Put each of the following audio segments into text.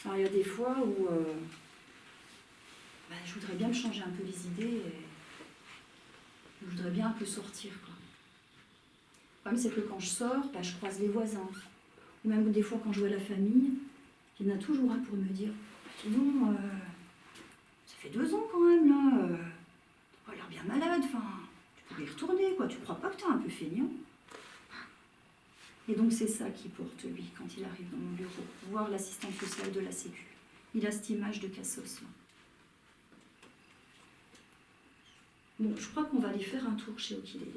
Alors il y a des fois où je voudrais bien me changer un peu les idées et je voudrais bien un peu sortir, quoi. Le problème, c'est que quand je sors, je croise les voisins. Ou même des fois, quand je vois la famille, il y en a toujours un pour me dire « Dis donc, ça fait 2 ans quand même, là. T'as pas l'air bien malade. Enfin, tu pourrais y retourner, quoi. Tu crois pas que t'es un peu feignant ?» Et donc, c'est ça qui porte, lui, quand il arrive dans mon bureau. Voir l'assistante sociale de la Sécu. Il a cette image de cassos, là. Bon, je crois qu'on va aller faire un tour chez Okilele.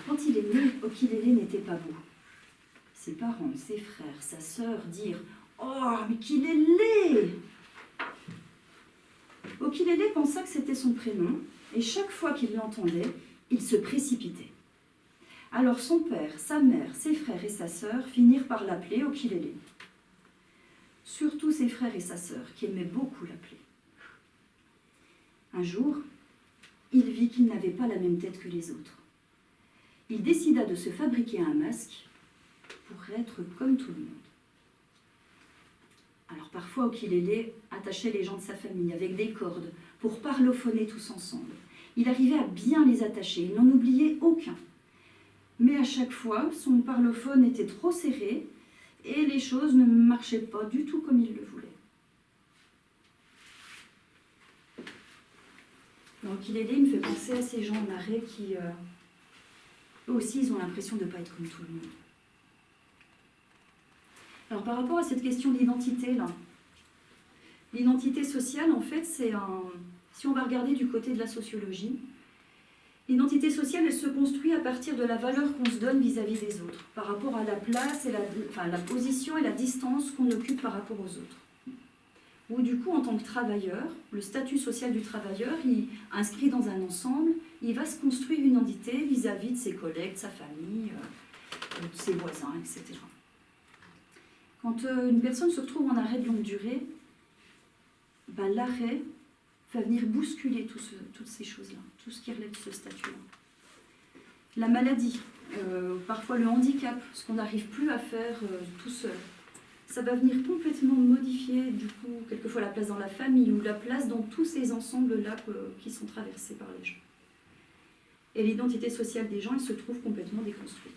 Quand il est né, Okilele n'était pas beau. Ses parents, ses frères, sa sœur dirent « Oh, mais qu'il est laid !» Okilele pensa que c'était son prénom, et chaque fois qu'il l'entendait, il se précipitait. Alors son père, sa mère, ses frères et sa sœur finirent par l'appeler Okilele. Surtout ses frères et sa sœur, qui aimaient beaucoup l'appeler. Un jour, il vit qu'il n'avait pas la même tête que les autres. Il décida de se fabriquer un masque pour être comme tout le monde. Alors parfois, Okilele attachait les gens de sa famille avec des cordes pour parlophoner tous ensemble. Il arrivait à bien les attacher, il n'en oubliait aucun. Mais à chaque fois, son parlophone était trop serré et les choses ne marchaient pas du tout comme il le voulait. Donc Okilele me fait penser à ces gens en arrêt qui, eux aussi, ils ont l'impression de ne pas être comme tout le monde. Alors par rapport à cette question d'identité, là, l'identité sociale, en fait, c'est un... Si on va regarder du côté de la sociologie, l'identité sociale, elle se construit à partir de la valeur qu'on se donne vis-à-vis des autres, par rapport à la place, et la position et la distance qu'on occupe par rapport aux autres. Ou du coup, en tant que travailleur, le statut social du travailleur, il inscrit dans un ensemble, il va se construire une identité vis-à-vis de ses collègues, de sa famille, de ses voisins, etc. Quand une personne se retrouve en arrêt de longue durée, l'arrêt va venir bousculer toutes ces choses-là, tout ce qui relève de ce statut-là. La maladie, parfois le handicap, ce qu'on n'arrive plus à faire tout seul, ça va venir complètement modifier, du coup, quelquefois la place dans la famille ou la place dans tous ces ensembles-là qui sont traversés par les gens. Et l'identité sociale des gens, elle se trouve complètement déconstruite.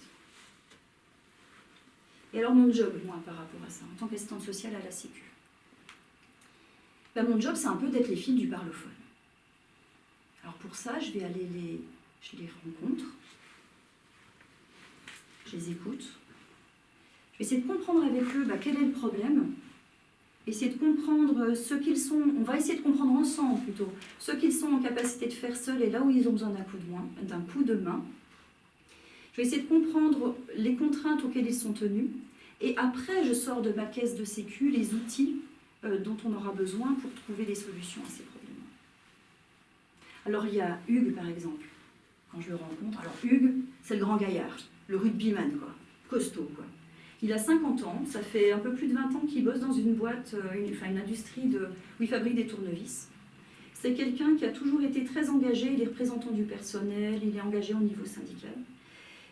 Et alors mon job, moi, par rapport à ça, en tant qu'assistante sociale à la Sécu, mon job, c'est un peu d'être les fils du parlophone. Alors pour ça, je vais aller je les rencontre, je les écoute, je vais essayer de comprendre avec eux quel est le problème, essayer de comprendre ce qu'ils sont, on va essayer de comprendre ensemble plutôt, ce qu'ils sont en capacité de faire seuls et là où ils ont besoin d'un coup de main. Je vais essayer de comprendre les contraintes auxquelles ils sont tenus et après je sors de ma caisse de sécu les outils dont on aura besoin pour trouver des solutions à ces problèmes. Alors il y a Hugues par exemple, quand je le rencontre. Alors Hugues, c'est le grand gaillard, le rugbyman, quoi, costaud, quoi. Il a 50 ans, ça fait un peu plus de 20 ans qu'il bosse dans une boîte, une industrie où il fabrique des tournevis. C'est quelqu'un qui a toujours été très engagé, il est représentant du personnel, il est engagé au niveau syndical.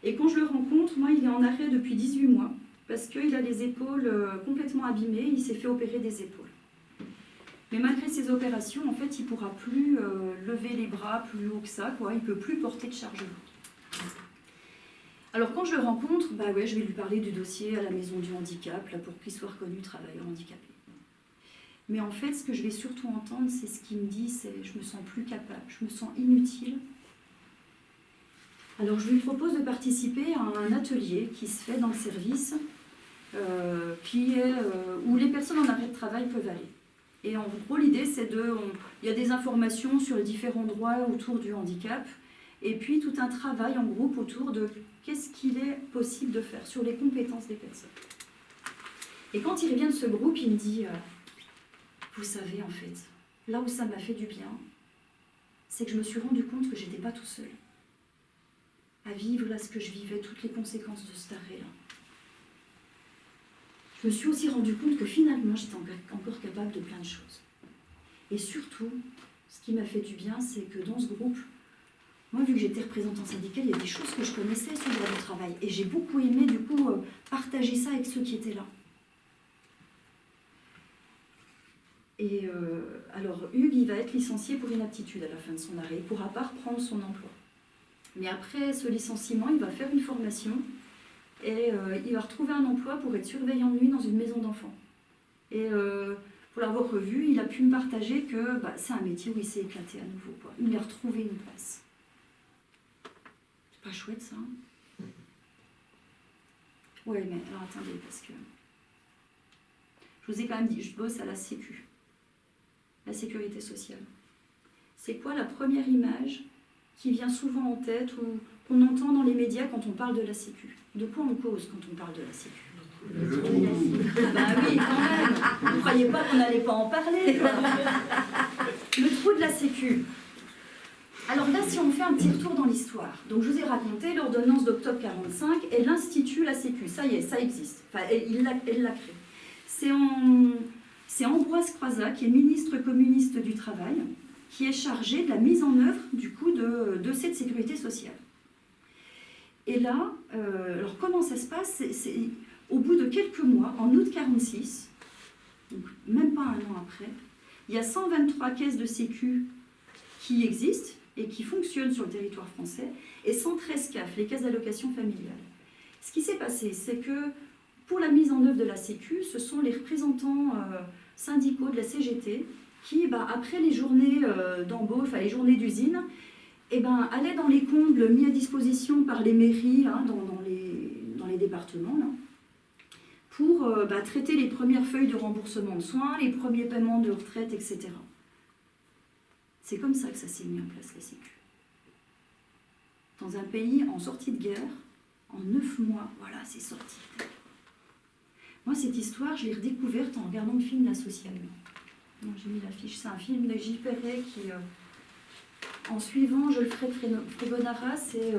Et quand je le rencontre, moi il est en arrêt depuis 18 mois, parce qu'il a les épaules complètement abîmées, il s'est fait opérer des épaules. Mais malgré ces opérations, en fait, il ne pourra plus lever les bras plus haut que ça, quoi. Il ne peut plus porter de charge lourde. Alors quand je le rencontre, je vais lui parler du dossier à la maison du handicap, là, pour qu'il soit reconnu travailleur handicapé. Mais en fait, ce que je vais surtout entendre, c'est ce qu'il me dit, c'est « je me sens plus capable, je me sens inutile ». Alors je lui propose de participer à un atelier qui se fait dans le service, où les personnes en arrêt de travail peuvent aller. Et en gros, l'idée, c'est il y a des informations sur les différents droits autour du handicap, et puis tout un travail en groupe autour de qu'est-ce qu'il est possible de faire sur les compétences des personnes. Et quand il revient de ce groupe, il me dit vous savez, en fait, là où ça m'a fait du bien, c'est que je me suis rendu compte que je n'étais pas tout seul à vivre là ce que je vivais, toutes les conséquences de cet arrêt-là. Je me suis aussi rendu compte que finalement, j'étais encore capable de plein de choses. Et surtout, ce qui m'a fait du bien, c'est que dans ce groupe, moi, vu que j'étais représentante syndicale, il y a des choses que je connaissais sur le droit du travail. Et j'ai beaucoup aimé, du coup, partager ça avec ceux qui étaient là. Et alors, Hugues, il va être licencié pour inaptitude à la fin de son arrêt. Il ne pourra pas reprendre son emploi. Mais après ce licenciement, il va faire une formation et il va retrouver un emploi pour être surveillant de nuit dans une maison d'enfants. Et pour l'avoir revu, il a pu me partager que c'est un métier où il s'est éclaté à nouveau, quoi. Il a retrouvé une place. C'est pas chouette, ça, hein? Ouais, mais alors attendez, parce que je vous ai quand même dit, je bosse à la Sécu, la sécurité sociale. C'est quoi la première image qui vient souvent en tête ou qu'on entend dans les médias quand on parle de la Sécu? De quoi on cause quand on parle de la Sécu? Le trou. Ah bah oui, quand même. Vous ne croyez pas qu'on n'allait pas en parler, quoi. Le trou de la Sécu. Alors là, si on fait un petit retour dans l'histoire, donc je vous ai raconté l'ordonnance d'octobre 45 et l'Institut la Sécu. Ça y est, ça existe. Enfin, elle l'a créé. C'est Ambroise Croizat, qui est ministre communiste du Travail, qui est chargé de la mise en œuvre du coup de cette sécurité sociale. Et là, alors comment ça se passe? C'est au bout de quelques mois, en août 46, donc même pas un an après, il y a 123 caisses de sécu qui existent et qui fonctionnent sur le territoire français, et 113 CAF, les caisses d'allocation familiale. Ce qui s'est passé, c'est que pour la mise en œuvre de la Sécu, ce sont les représentants syndicaux de la CGT qui, après les journées d'embauche, enfin les journées d'usine, allaient dans les combles mis à disposition par les mairies, dans les départements, là, pour traiter les premières feuilles de remboursement de soins, les premiers paiements de retraite, etc. C'est comme ça que ça s'est mis en place, la Sécu. Dans un pays en sortie de guerre, en 9 mois, voilà, c'est sorti. Moi, cette histoire, je l'ai redécouverte en regardant le film La Sociale. Donc, j'ai mis l'affiche. C'est un film de Gilles Perret qui, en suivant Jolfred Fregonara, c'est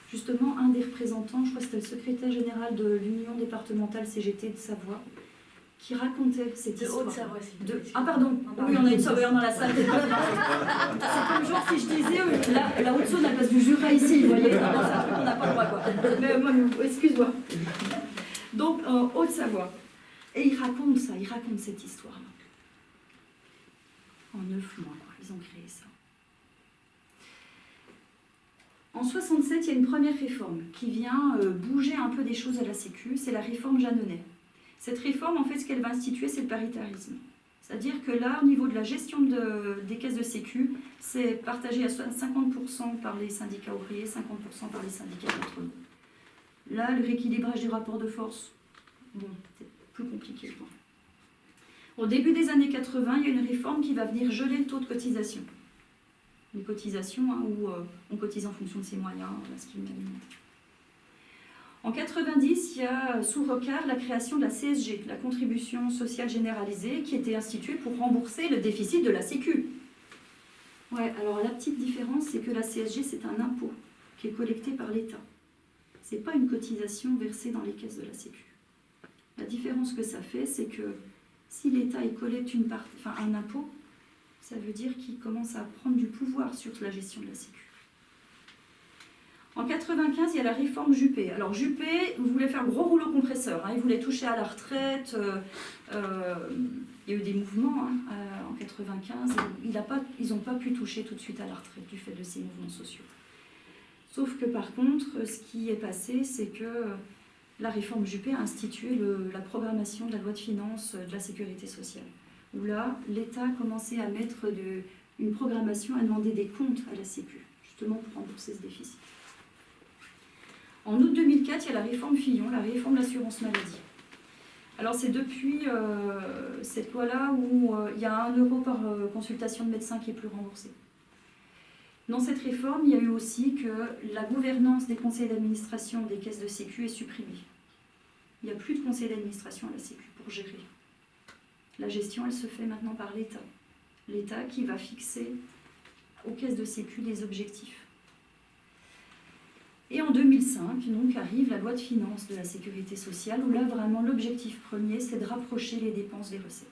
justement un des représentants, je crois que c'était le secrétaire général de l'Union départementale CGT de Savoie, qui racontait cette histoire. De Haute-Savoie, Ah pardon, oui, on a une Savoyarde dans la salle. C'est comme genre si je disais, la Haute-Saône, elle passe du Jura ici, vous voyez, c'est un truc qu'on n'a pas le droit, quoi. Mais excuse-moi. Donc, Haute-Savoie. Et il raconte ça, il raconte cette histoire-là. En 9 mois, quoi, ils ont créé ça. En 67, il y a une première réforme qui vient bouger un peu des choses à la Sécu, c'est la réforme Jeanneney. Cette réforme, en fait, ce qu'elle va instituer, c'est le paritarisme. C'est-à-dire que là, au niveau de la gestion des caisses de sécu, c'est partagé à 50% par les syndicats ouvriers, 50% par les syndicats patronaux. Là, le rééquilibrage des rapports de force, bon, c'est plus compliqué. Au début des années 80, il y a une réforme qui va venir geler le taux de cotisation. Une cotisation où on cotise en fonction de ses moyens, ce qui m'alimente. En 90, il y a sous Rocard la création de la CSG, la contribution sociale généralisée, qui était instituée pour rembourser le déficit de la Sécu. Ouais, alors la petite différence, c'est que la CSG, c'est un impôt qui est collecté par l'État. Ce n'est pas une cotisation versée dans les caisses de la Sécu. La différence que ça fait, c'est que si l'État collecte un impôt, ça veut dire qu'il commence à prendre du pouvoir sur la gestion de la Sécu. En 95, il y a la réforme Juppé. Alors Juppé voulait faire gros rouleau compresseur. Il voulait toucher à la retraite. Il y a eu des mouvements en 95. Ils n'ont pas pu toucher tout de suite à la retraite du fait de ces mouvements sociaux. Sauf que par contre, ce qui est passé, c'est que la réforme Juppé a institué la programmation de la loi de finances de la sécurité sociale. Où là, l'État a commencé à mettre une programmation, à demander des comptes à la Sécu, justement pour rembourser ce déficit. En août 2004, il y a la réforme Fillon, la réforme de l'assurance maladie. Alors c'est depuis cette loi-là où il y a 1 euro par consultation de médecin qui est plus remboursé. Dans cette réforme, il y a eu aussi que la gouvernance des conseils d'administration des caisses de sécu est supprimée. Il n'y a plus de conseil d'administration à la sécu pour gérer. La gestion, elle se fait maintenant par l'État. L'État qui va fixer aux caisses de sécu les objectifs. Et en 2005, donc, arrive la loi de finances de la sécurité sociale, où là, vraiment, l'objectif premier, c'est de rapprocher les dépenses des recettes.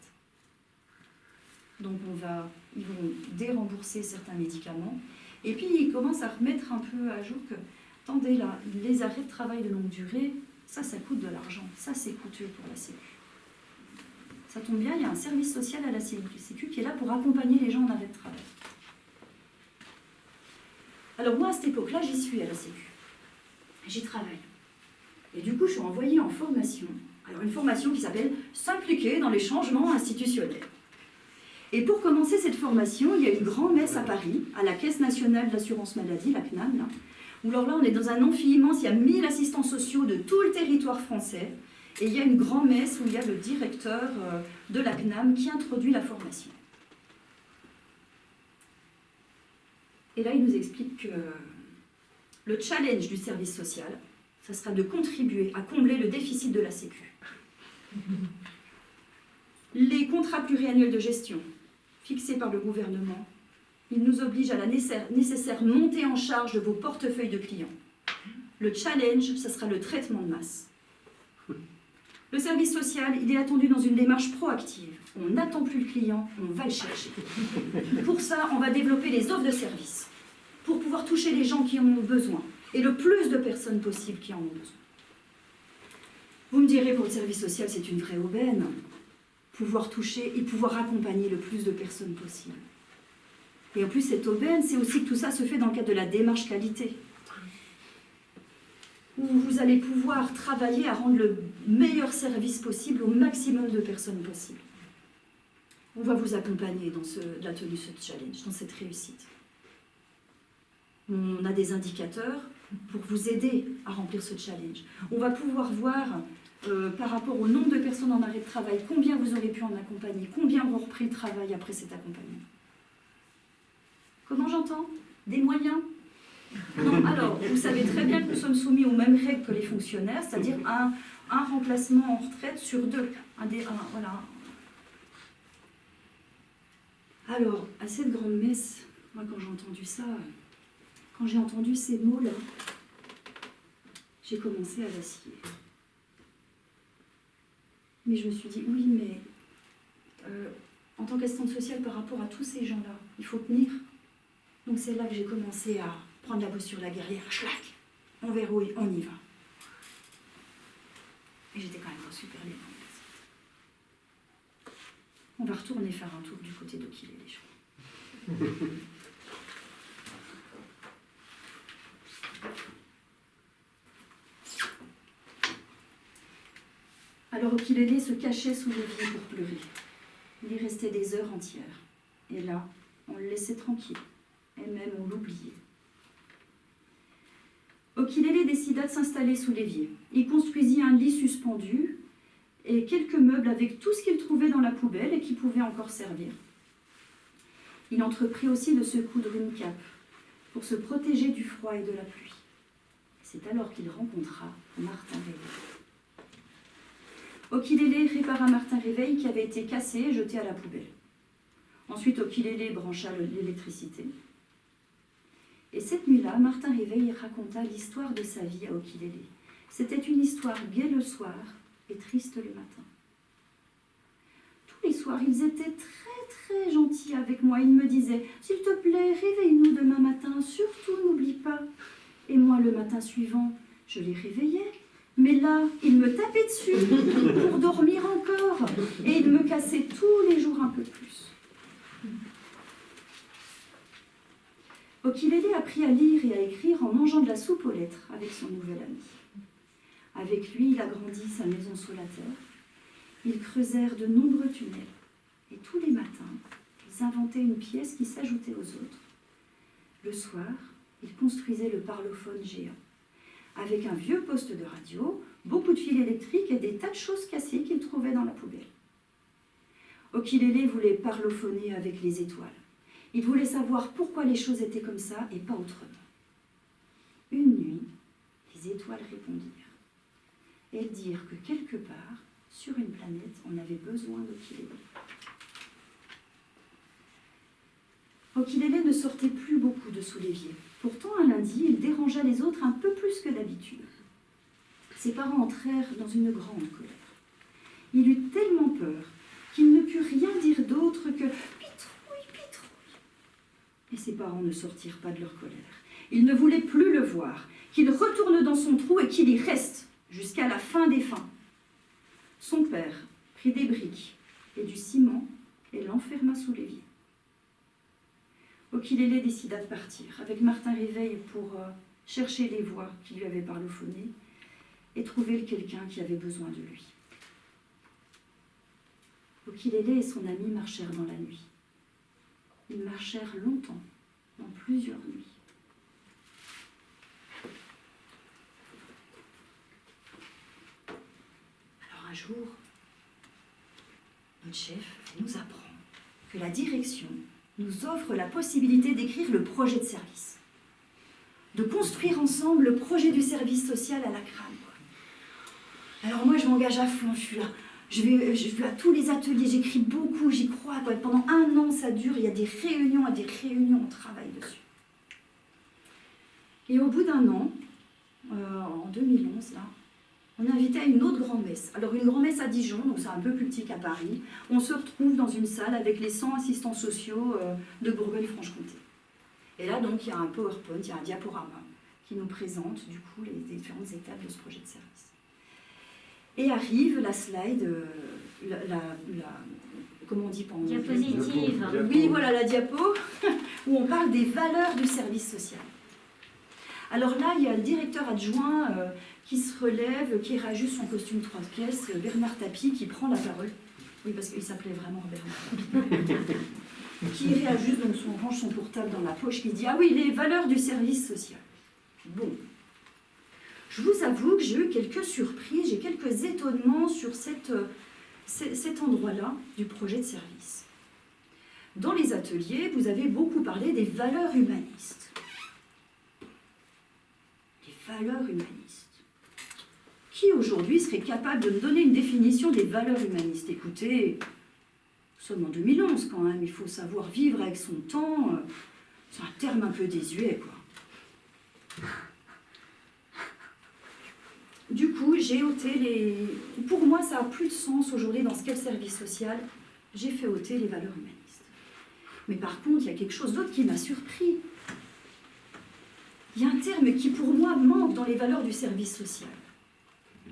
Donc ils vont dérembourser certains médicaments. Et puis ils commencent à remettre un peu à jour que, attendez là, les arrêts de travail de longue durée, ça coûte de l'argent, ça c'est coûteux pour la Sécu. Ça tombe bien, il y a un service social à la Sécu qui est là pour accompagner les gens en arrêt de travail. Alors moi à cette époque-là, j'y suis à la Sécu. J'y travaille. Et du coup, je suis envoyée en formation. Alors une formation qui s'appelle « S'impliquer dans les changements institutionnels ». Et pour commencer cette formation, il y a une grand-messe à Paris, à la Caisse nationale d'assurance maladie, la CNAM, là, où alors là, on est dans un amphi immense, il y a 1000 assistants sociaux de tout le territoire français, et il y a une grand-messe où il y a le directeur de la CNAM qui introduit la formation. Et là, il nous explique que le challenge du service social, ça sera de contribuer à combler le déficit de la Sécu. Les contrats pluriannuels de gestion fixés par le gouvernement, ils nous obligent à la nécessaire montée en charge de vos portefeuilles de clients. Le challenge, ce sera le traitement de masse. Le service social, il est attendu dans une démarche proactive. On n'attend plus le client, on va le chercher. Pour ça, on va développer les offres de services pour pouvoir toucher les gens qui en ont besoin et le plus de personnes possible qui en ont besoin. Vous me direz, pour le service social, c'est une vraie aubaine. Pouvoir toucher et pouvoir accompagner le plus de personnes possible. Et en plus, cette aubaine, c'est aussi que tout ça se fait dans le cadre de la démarche qualité, où vous allez pouvoir travailler à rendre le meilleur service possible au maximum de personnes possible. On va vous accompagner dans la tenue de ce challenge, dans cette réussite. On a des indicateurs pour vous aider à remplir ce challenge. On va pouvoir voir, par rapport au nombre de personnes en arrêt de travail, combien vous aurez pu en accompagner, combien ont repris le travail après cet accompagnement. Comment j'entends? Des moyens? Non, alors, vous savez très bien que nous sommes soumis aux mêmes règles que les fonctionnaires, c'est-à-dire un remplacement en retraite sur 2. Voilà. Alors, à cette grande messe, moi quand j'ai entendu ça, quand j'ai entendu ces mots-là, j'ai commencé à vaciller. Mais je me suis dit, oui, mais en tant qu'assistante sociale, par rapport à tous ces gens-là, il faut tenir. Donc c'est là que j'ai commencé à prendre la posture de la guerrière, schlac, on verrouille, on y va. Et j'étais quand même pas super libre. On va retourner faire un tour du côté d'Okilélé, je crois. Alors Okilélé se cachait sous l'évier pour pleurer. Il y restait des heures entières. Et là, on le laissait tranquille. Et même on l'oubliait. Okilélé décida de s'installer sous l'évier. Il construisit un lit suspendu et quelques meubles avec tout ce qu'il trouvait dans la poubelle et qui pouvait encore servir. Il entreprit aussi de se coudre une cape pour se protéger du froid et de la pluie. C'est alors qu'il rencontra Martin Réveil. Okilélé répara Martin Réveil qui avait été cassé et jeté à la poubelle. Ensuite, Okilélé brancha l'électricité. Et cette nuit-là, Martin Réveil raconta l'histoire de sa vie à Okilélé. C'était une histoire gaie le soir et triste le matin. Tous les soirs, ils étaient très gentils avec moi. Ils me disaient « S'il te plaît, réveille-nous demain matin, surtout n'oublie pas ». Et moi, le matin suivant, je les réveillais. Mais là, ils me tapaient dessus pour dormir encore. Et ils me cassaient tous les jours un peu plus. Okilélé apprit à lire et à écrire en mangeant de la soupe aux lettres avec son nouvel ami. Avec lui, il agrandit sa maison sous la terre. Ils creusèrent de nombreux tunnels. Et tous les matins, ils inventaient une pièce qui s'ajoutait aux autres. Le soir, ils construisaient le parlophone géant. Avec un vieux poste de radio, beaucoup de fils électriques et des tas de choses cassées qu'ils trouvaient dans la poubelle. Okilélé voulait parlophoner avec les étoiles. Il voulait savoir pourquoi les choses étaient comme ça et pas autrement. Une nuit, les étoiles répondirent. Elles dirent que quelque part, sur une planète, on avait besoin d'Okilélé. Okilélé ne sortait plus beaucoup de sous l'évier. Pourtant, un lundi, il dérangea les autres un peu plus que d'habitude. Ses parents entrèrent dans une grande colère. Il eut tellement peur qu'il ne put rien dire d'autre que « Et ses parents ne sortirent pas de leur colère. Ils ne voulaient plus le voir, qu'il retourne dans son trou et qu'il y reste jusqu'à la fin des fins. Son père prit des briques et du ciment et l'enferma sous l'évier. Okilele décida de partir avec Martin Réveil pour chercher les voix qui lui avaient parlophoné et trouver quelqu'un qui avait besoin de lui. Okilele et son ami marchèrent dans la nuit. Ils marchèrent longtemps, dans plusieurs nuits. Alors un jour, notre chef nous apprend que la direction nous offre la possibilité d'écrire le projet de service, de construire ensemble le projet du service social à la crâne. Alors moi, je m'engage à fond, je suis là. Je vais à tous les ateliers, j'écris beaucoup, j'y crois. Pendant 1 an, ça dure, il y a des réunions, on travaille dessus. Et au bout d'1 an, en 2011, là, on est invité à une autre grand-messe. Alors une grand-messe à Dijon, donc c'est un peu plus petit qu'à Paris. On se retrouve dans une salle avec les 100 assistants sociaux de Bourgogne-Franche-Comté. Et là, donc, il y a un PowerPoint, il y a un diaporama qui nous présente, du coup, les différentes étapes de ce projet de service. Et arrive la slide, comment on dit pas en anglais ? Diapositive. Oui, voilà, la diapo, où on parle des valeurs du service social. Alors là, il y a le directeur adjoint qui se relève, qui réajuste son costume 3 pièces, Bernard Tapie, qui prend la parole. Oui, parce qu'il s'appelait vraiment Bernard Tapie. Qui réajuste, donc range son portable dans la poche, qui dit « Ah oui, les valeurs du service social. » Bon. Je vous avoue que j'ai eu quelques surprises, j'ai quelques étonnements sur cet endroit-là du projet de service. Dans les ateliers, vous avez beaucoup parlé des valeurs humanistes. Les valeurs humanistes. Qui aujourd'hui serait capable de me donner une définition des valeurs humanistes ? Écoutez, nous sommes en 2011 quand même, il faut savoir vivre avec son temps. C'est un terme un peu désuet, quoi. Du coup, j'ai ôté les... Pour moi, ça n'a plus de sens aujourd'hui dans ce qu'est le service social. J'ai fait ôter les valeurs humanistes. Mais par contre, il y a quelque chose d'autre qui m'a surpris. Il y a un terme qui, pour moi, manque dans les valeurs du service social.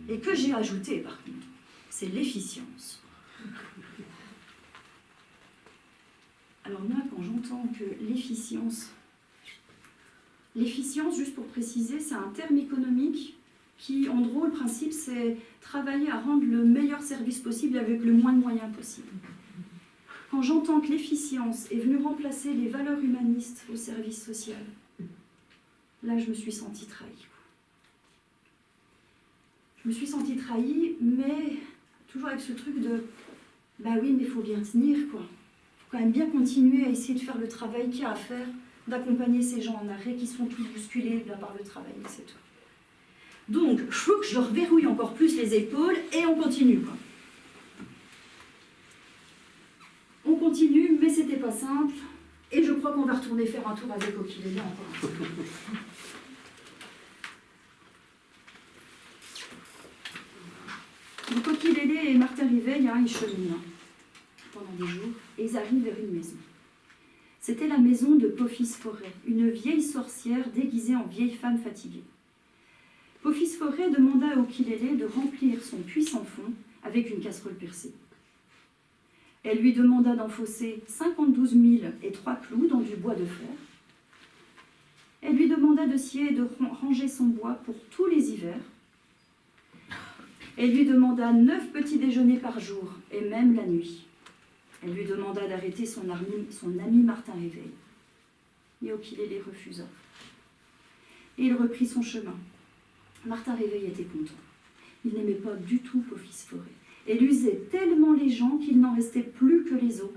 Et que j'ai ajouté, par contre. C'est l'efficience. Alors moi, quand j'entends que l'efficience, juste pour préciser, c'est un terme économique qui, en gros, le principe, c'est travailler à rendre le meilleur service possible avec le moins de moyens possible. Quand j'entends que l'efficience est venue remplacer les valeurs humanistes au service social, là, je me suis sentie trahie. Je me suis sentie trahie, mais toujours avec ce truc de « bah oui, mais il faut bien tenir, quoi. Il faut quand même bien continuer à essayer de faire le travail qu'il y a à faire, d'accompagner ces gens en arrêt qui sont tous bousculés là, par le travail, etc. » Donc, il faut que je leur verrouille encore plus les épaules et on continue, quoi. On continue, mais c'était pas simple. Et je crois qu'on va retourner faire un tour avec Okilele encore un peu. Donc Okilele et Martin Réveil, ils cheminent pendant des jours et ils arrivent vers une maison. C'était la maison de Pophis Forêt, une vieille sorcière déguisée en vieille femme fatiguée. Pophis Forêt demanda à Okilele de remplir son puits sans fond avec une casserole percée. Elle lui demanda d'enfoncer 52 003 clous dans du bois de fer. Elle lui demanda de scier et de ranger son bois pour tous les hivers. Elle lui demanda 9 petits déjeuners par jour, et même la nuit. Elle lui demanda d'arrêter son ami Martin Réveil. Mais Okilele refusa. Et il reprit son chemin. Martin Réveil était content. Il n'aimait pas du tout Pophis Forêt. Elle usait tellement les gens qu'il n'en restait plus que les os.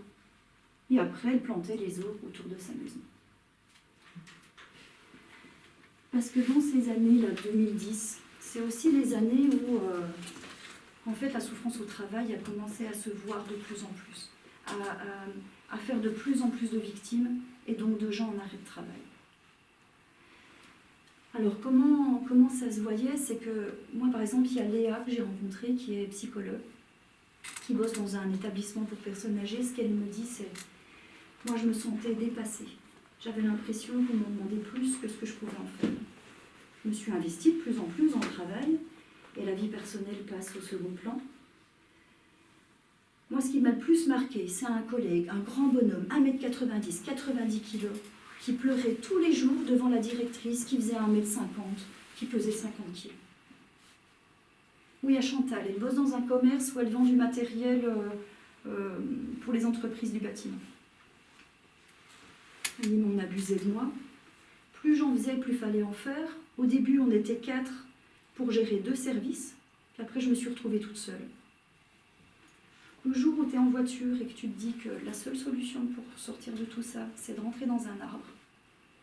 Et après, elle plantait les os autour de sa maison. Parce que dans ces années-là, 2010, c'est aussi les années où, en fait, la souffrance au travail a commencé à se voir de plus en plus, à faire de plus en plus de victimes et donc de gens en arrêt de travail. Alors, comment ça se voyait? C'est que, moi, par exemple, il y a Léa que j'ai rencontrée, qui est psychologue, qui bosse dans un établissement pour personnes âgées. Ce qu'elle me dit, c'est « Moi, je me sentais dépassée. J'avais l'impression qu'on m'en demandait plus que ce que je pouvais en faire. Je me suis investie de plus en plus dans le travail et la vie personnelle passe au second plan. Moi, ce qui m'a le plus marqué, c'est un collègue, un grand bonhomme, 1m90, 90 kg, qui pleurait tous les jours devant la directrice qui faisait 1m50, qui pesait 50 kg. Oui, à Chantal, elle bosse dans un commerce où elle vend du matériel pour les entreprises du bâtiment. Elle dit, mais on abusait de moi. Plus j'en faisais, plus il fallait en faire. Au début, on était 4 pour gérer 2 services. Puis après, je me suis retrouvée toute seule. Le jour où tu es en voiture et que tu te dis que la seule solution pour sortir de tout ça, c'est de rentrer dans un arbre,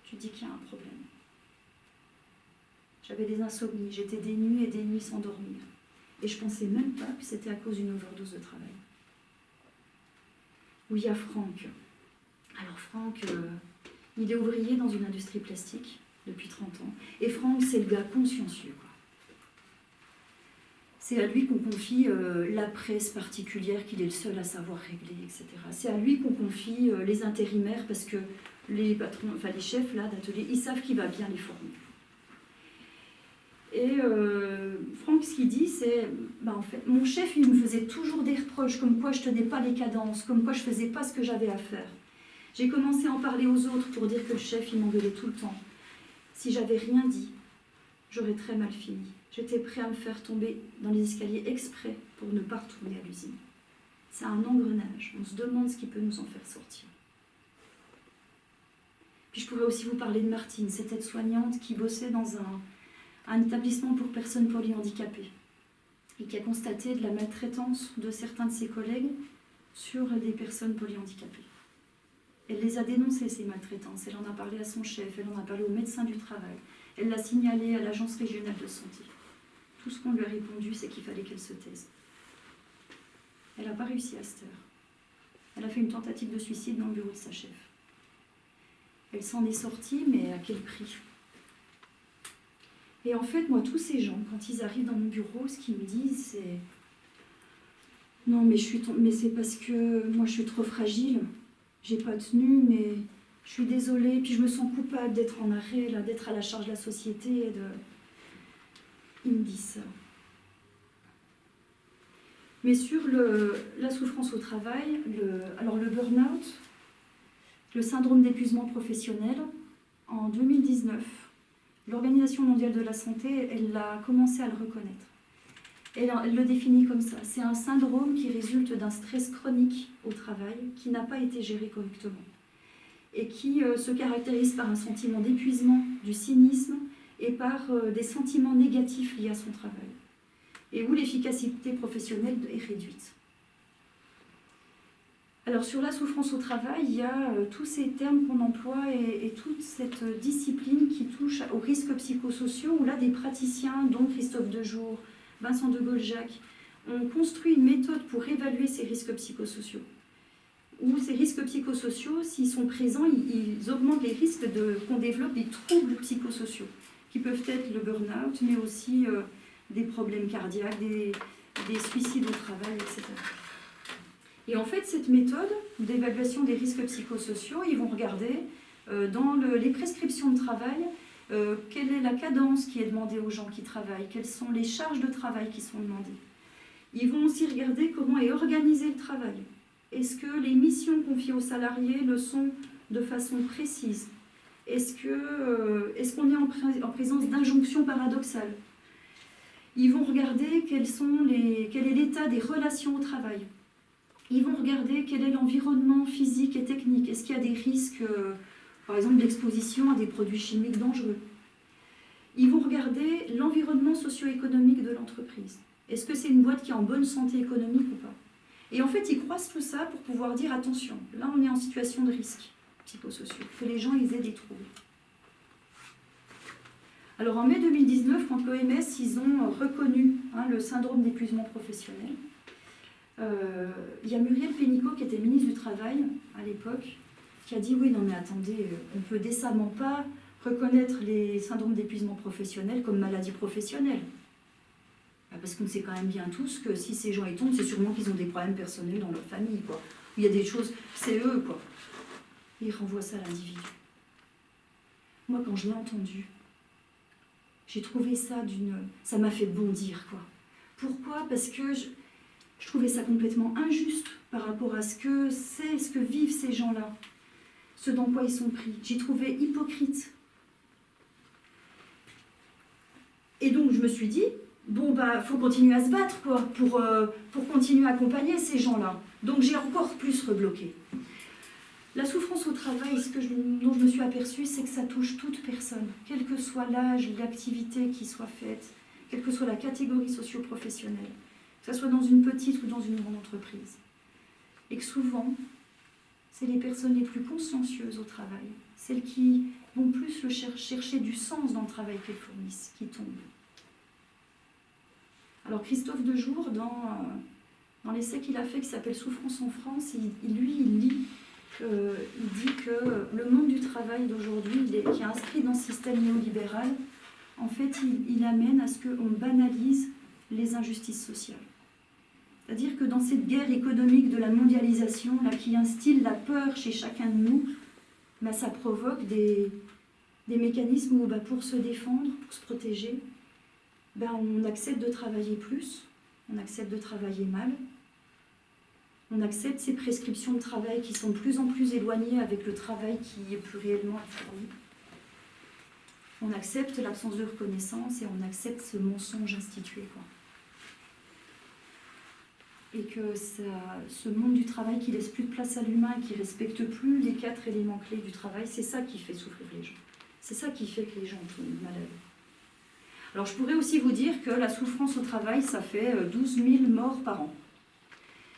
tu te dis qu'il y a un problème. J'avais des insomnies, j'étais des nuits et des nuits sans dormir. Et je ne pensais même pas que c'était à cause d'une overdose de travail. Où il y a Franck. Alors Franck, il est ouvrier dans une industrie plastique depuis 30 ans. Et Franck, c'est le gars consciencieux, quoi. C'est à lui qu'on confie la presse particulière qu'il est le seul à savoir régler, etc. C'est à lui qu'on confie les intérimaires parce que les patrons, enfin les chefs là d'atelier, ils savent qu'il va bien les former. Et Franck, ce qu'il dit, c'est, en fait, mon chef, il me faisait toujours des reproches, comme quoi je tenais pas les cadences, comme quoi je faisais pas ce que j'avais à faire. J'ai commencé à en parler aux autres pour dire que le chef, il m'engueulait tout le temps. Si j'avais rien dit, j'aurais très mal fini. J'étais prêt à me faire tomber dans les escaliers exprès pour ne pas retourner à l'usine. C'est un engrenage. On se demande ce qui peut nous en faire sortir. Puis je pourrais aussi vous parler de Martine, cette aide-soignante qui bossait dans un établissement pour personnes polyhandicapées et qui a constaté de la maltraitance de certains de ses collègues sur des personnes polyhandicapées. Elle les a dénoncées, ces maltraitances. Elle en a parlé à son chef, elle en a parlé au médecin du travail. Elle l'a signalé à l'agence régionale de santé. Tout ce qu'on lui a répondu, c'est qu'il fallait qu'elle se taise. Elle n'a pas réussi à se taire. Elle a fait une tentative de suicide dans le bureau de sa chef. Elle s'en est sortie, mais à quel prix ? Et en fait, moi, tous ces gens, quand ils arrivent dans mon bureau, ce qu'ils me disent, c'est « Non, mais c'est parce que moi, je suis trop fragile. J'ai pas tenu, mais je suis désolée. Puis je me sens coupable d'être en arrêt, là, d'être à la charge de la société. » Ils me disent ça. Mais sur la souffrance au travail, le burn-out, le syndrome d'épuisement professionnel, en 2019, l'Organisation mondiale de la santé, elle a commencé à le reconnaître. Elle le définit comme ça. C'est un syndrome qui résulte d'un stress chronique au travail qui n'a pas été géré correctement et qui se caractérise par un sentiment d'épuisement, du cynisme et par des sentiments négatifs liés à son travail et où l'efficacité professionnelle est réduite. Alors sur la souffrance au travail, il y a tous ces termes qu'on emploie et toute cette discipline qui touche aux risques psychosociaux où là des praticiens, dont Christophe Dejour, Vincent de Goljac, ont construit une méthode pour évaluer ces risques psychosociaux. Où ces risques psychosociaux, s'ils sont présents, ils augmentent les risques qu'on développe des troubles psychosociaux, qui peuvent être le burn-out, mais aussi des problèmes cardiaques, des suicides au travail, etc. Et en fait, cette méthode d'évaluation des risques psychosociaux, ils vont regarder dans les prescriptions de travail, quelle est la cadence qui est demandée aux gens qui travaillent, quelles sont les charges de travail qui sont demandées. Ils vont aussi regarder comment est organisé le travail. Est-ce que les missions confiées aux salariés le sont de façon précise ? Est-ce qu'on est en présence d'injonctions paradoxales ? Ils vont regarder quel est l'état des relations au travail. Ils vont regarder quel est l'environnement physique et technique. Est-ce qu'il y a des risques, par exemple, d'exposition à des produits chimiques dangereux ? Ils vont regarder l'environnement socio-économique de l'entreprise. Est-ce que c'est une boîte qui est en bonne santé économique ou pas ? Et en fait, ils croisent tout ça pour pouvoir dire, attention, là on est en situation de risque psychosociaux, que les gens ils aient des troubles. Alors en mai 2019, quand l'OMS ils ont reconnu le syndrome d'épuisement professionnel, il y a Muriel Pénicaud qui était ministre du Travail à l'époque, qui a dit oui, non mais attendez, on ne peut décemment pas reconnaître les syndromes d'épuisement professionnel comme maladie professionnelle. Parce qu'on sait quand même bien tous que si ces gens y tombent, c'est sûrement qu'ils ont des problèmes personnels dans leur famille, quoi. Il y a des choses, c'est eux, quoi. Ils renvoient ça à l'individu. moi, quand je l'ai entendu, j'ai trouvé ça ça m'a fait bondir, quoi. Pourquoi? Parce que je trouvais ça complètement injuste par rapport à ce que vivent ces gens-là, ce dans quoi ils sont pris. J'ai trouvé hypocrite. Et donc, je me suis dit, bon, faut continuer à se battre, quoi, pour continuer à accompagner ces gens-là. Donc, j'ai encore plus rebloqué. La souffrance au travail, dont je me suis aperçue, c'est que ça touche toute personne, quel que soit l'âge, l'activité qui soit faite, quelle que soit la catégorie socio-professionnelle, que ce soit dans une petite ou dans une grande entreprise. Et que souvent, c'est les personnes les plus consciencieuses au travail, celles qui vont plus chercher du sens dans le travail qu'elles fournissent, qui tombent. Alors Christophe Dejour, dans l'essai qu'il a fait qui s'appelle « Souffrance en France », il dit que le monde du travail d'aujourd'hui, qui est inscrit dans ce système néolibéral, en fait, il amène à ce qu'on banalise les injustices sociales. C'est-à-dire que dans cette guerre économique de la mondialisation, là, qui instille la peur chez chacun de nous, ça provoque des mécanismes où, pour se défendre, pour se protéger, on accepte de travailler plus, on accepte de travailler mal, on accepte ces prescriptions de travail qui sont de plus en plus éloignées avec le travail qui est plus réellement fourni. On accepte l'absence de reconnaissance et on accepte ce mensonge institué, quoi. Et que ce monde du travail qui laisse plus de place à l'humain, qui ne respecte plus les 4 éléments clés du travail, c'est ça qui fait souffrir les gens. C'est ça qui fait que les gens tombent malades. Alors je pourrais aussi vous dire que la souffrance au travail, ça fait 12 000 morts par an.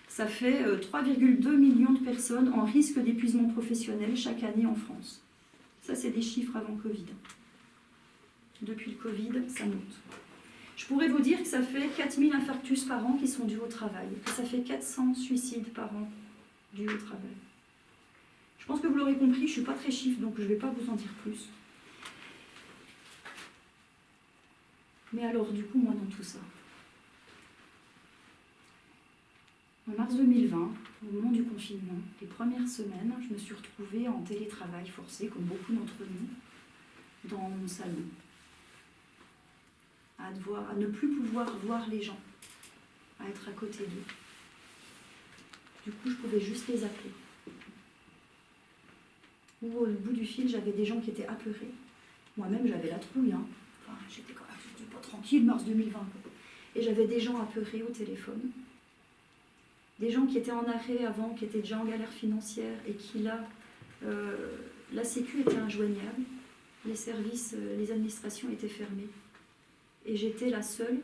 Ça fait 3,2 millions de personnes en risque d'épuisement professionnel chaque année en France. Ça, c'est des chiffres avant Covid. Depuis le Covid, ça monte. Je pourrais vous dire que ça fait 4000 infarctus par an qui sont dus au travail, que ça fait 400 suicides par an dus au travail. Je pense que vous l'aurez compris, je ne suis pas très chiffre, donc je ne vais pas vous en dire plus. Mais alors, du coup, moi, dans tout ça, en mars 2020, au moment du confinement, les premières semaines, je me suis retrouvée en télétravail forcé, comme beaucoup d'entre nous, dans mon salon, à ne plus pouvoir voir les gens, à être à côté d'eux. Du coup, je pouvais juste les appeler. Ou au bout du fil, j'avais des gens qui étaient apeurés. Moi-même, j'avais la trouille. Enfin, j'étais pas tranquille, mars 2020. Et j'avais des gens apeurés au téléphone. Des gens qui étaient en arrêt avant, qui étaient déjà en galère financière et qui là, la Sécu était injoignable, les services, les administrations étaient fermées. Et j'étais la seule,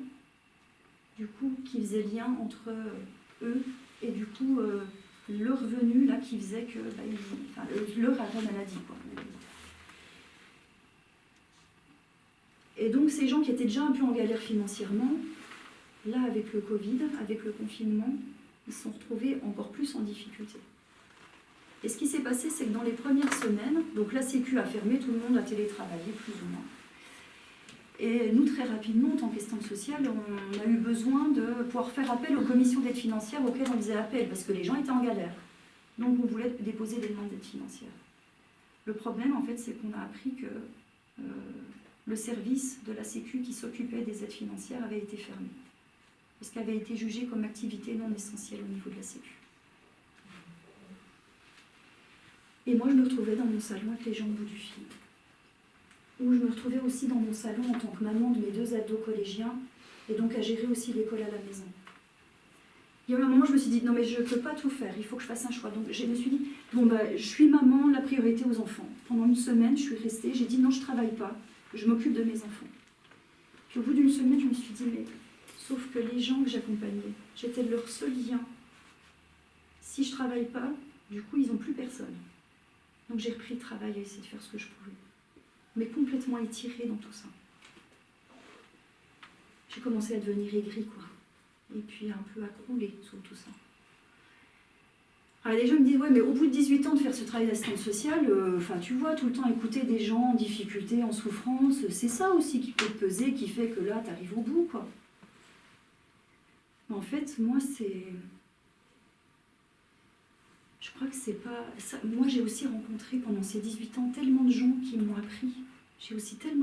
du coup, qui faisait lien entre eux et du coup, le revenu là qui faisait que, leur arrêt maladie, quoi. Et donc ces gens qui étaient déjà un peu en galère financièrement, là avec le Covid, avec le confinement, ils se sont retrouvés encore plus en difficulté. Et ce qui s'est passé, c'est que dans les premières semaines, donc la Sécu a fermé, tout le monde a télétravaillé plus ou moins. Et nous, très rapidement, en tant qu'assistante sociale, on a eu besoin de pouvoir faire appel aux commissions d'aide financière auxquelles on faisait appel, parce que les gens étaient en galère. Donc on voulait déposer des demandes d'aide financière. Le problème, en fait, c'est qu'on a appris que le service de la Sécu qui s'occupait des aides financières avait été fermé. Parce qu'elle avait été jugée comme activité non essentielle au niveau de la Sécu. Et moi, je me retrouvais dans mon salon avec les gens au bout du fil. Où je me retrouvais aussi dans mon salon en tant que maman de mes 2 ados collégiens, et donc à gérer aussi l'école à la maison. Il y a un moment, je me suis dit, non mais je ne peux pas tout faire, il faut que je fasse un choix. Donc je me suis dit, je suis maman, la priorité aux enfants. Pendant une semaine, je suis restée, j'ai dit, non, je ne travaille pas, je m'occupe de mes enfants. Puis au bout d'une semaine, je me suis dit, mais sauf que les gens que j'accompagnais, j'étais leur seul lien. Si je ne travaille pas, du coup, ils n'ont plus personne. Donc j'ai repris le travail à essayer de faire ce que je pouvais. Mais complètement étirée dans tout ça. J'ai commencé à devenir aigrie, quoi. Et puis un peu à crouler sous tout ça. Alors les gens me disent, ouais, mais au bout de 18 ans de faire ce travail d'assistante sociale, tu vois, tout le temps écouter des gens en difficulté, en souffrance, c'est ça aussi qui peut te peser, qui fait que là, tu arrives au bout, quoi. Mais en fait, moi, je crois que c'est pas... Ça. Moi, j'ai aussi rencontré pendant ces 18 ans tellement de gens qui m'ont appris J'ai aussi tellement